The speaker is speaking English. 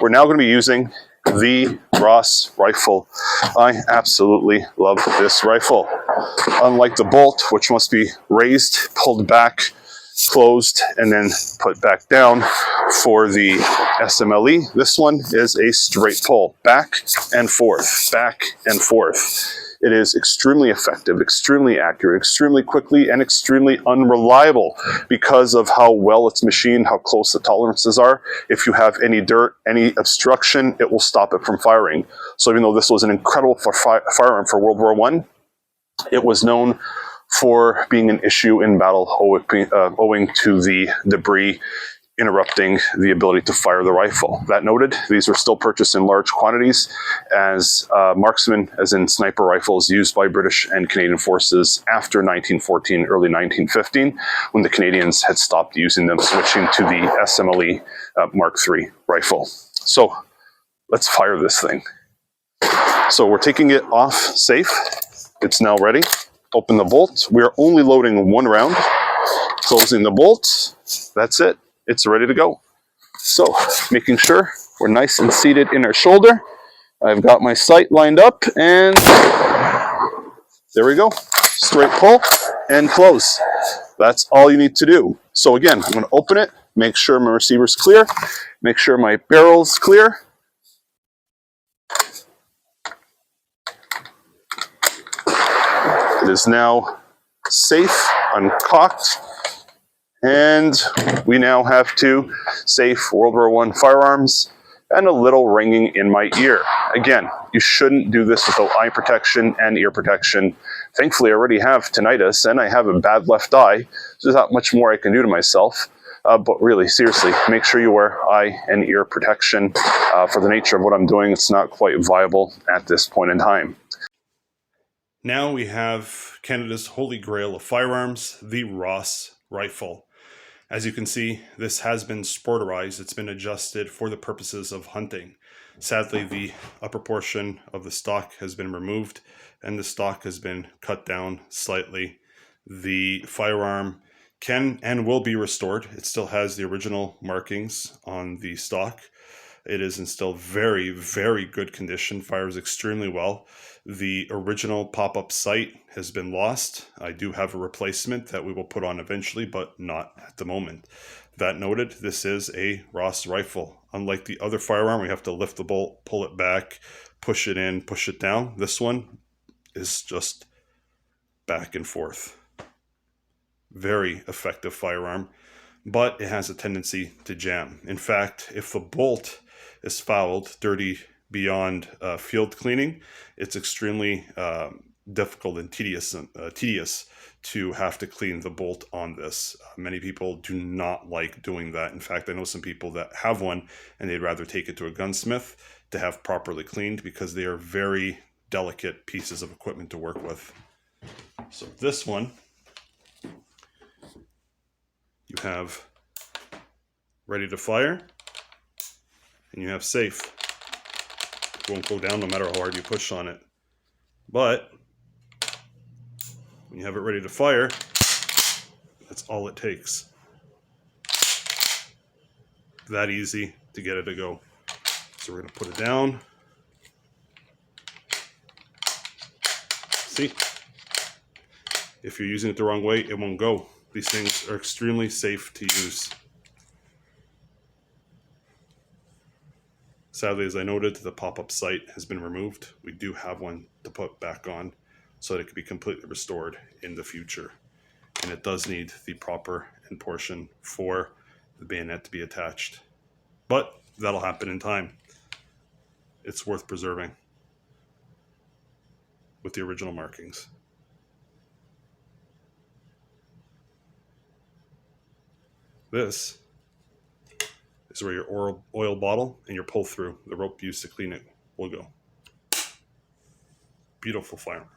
we're now going to be using the Ross rifle. I absolutely love this rifle. Unlike the bolt, which must be raised, pulled back, closed, and then put back down for the SMLE, this one is a straight pull, back and forth, back and forth. It is extremely effective, extremely accurate, extremely quickly, and extremely unreliable because of how well it's machined, how close the tolerances are. If you have any dirt, any obstruction, it will stop it from firing. So even though this was an incredible firearm for World War I, it was known for being an issue in battle owing to the debris interrupting the ability to fire the rifle. That noted, these were still purchased in large quantities as marksman, as in sniper rifles used by British and Canadian forces after 1914, early 1915, when the Canadians had stopped using them, switching to the SMLE Mark III rifle. So let's fire this thing. So we're taking it off safe. It's now ready. Open the bolt. We are only loading one round. Closing the bolt. That's it. It's ready to go. So making sure we're nice and seated in our shoulder. I've got my sight lined up and there we go. Straight pull and close. That's all you need to do. So again, I'm going to open it, make sure my receiver's clear, make sure my barrel's clear. It is now safe, uncocked, and we now have two safe World War I firearms and a little ringing in my ear. Again, you shouldn't do this without eye protection and ear protection. Thankfully, I already have tinnitus and I have a bad left eye, so there's not much more I can do to myself. But really, seriously, make sure you wear eye and ear protection. For the nature of what I'm doing, it's not quite viable at this point in time. Now we have Canada's holy grail of firearms, the Ross rifle. As you can see, this has been sporterized. It's been adjusted for the purposes of hunting. Sadly, the upper portion of the stock has been removed and the stock has been cut down slightly. The firearm can and will be restored. It still has the original markings on the stock. It is in still very, very good condition, fires extremely well. The original pop-up sight has been lost. I do have a replacement that we will put on eventually, but not at the moment. That noted, this is a Ross rifle. Unlike the other firearm, we have to lift the bolt, pull it back, push it in, push it down. This one is just back and forth. Very effective firearm, but it has a tendency to jam. In fact, if the bolt is fouled, dirty beyond field cleaning, it's extremely difficult and tedious to have to clean the bolt on this. Many people do not like doing that. In fact, I know some people that have one and they'd rather take it to a gunsmith to have properly cleaned because they are very delicate pieces of equipment to work with. So this one, you have ready to fire and you have safe. It won't go down no matter how hard you push on it. But when you have it ready to fire, that's all it takes. That easy to get it to go. So we're going to put it down. See? If you're using it the wrong way, it won't go. These things are extremely safe to use. Sadly, as I noted, the pop-up sight has been removed. We do have one to put back on so that it can be completely restored in the future. And it does need the proper end portion for the bayonet to be attached. But that'll happen in time. It's worth preserving with the original markings. This is where your oil bottle and your pull through, the rope used to clean it, will go. Beautiful firearm.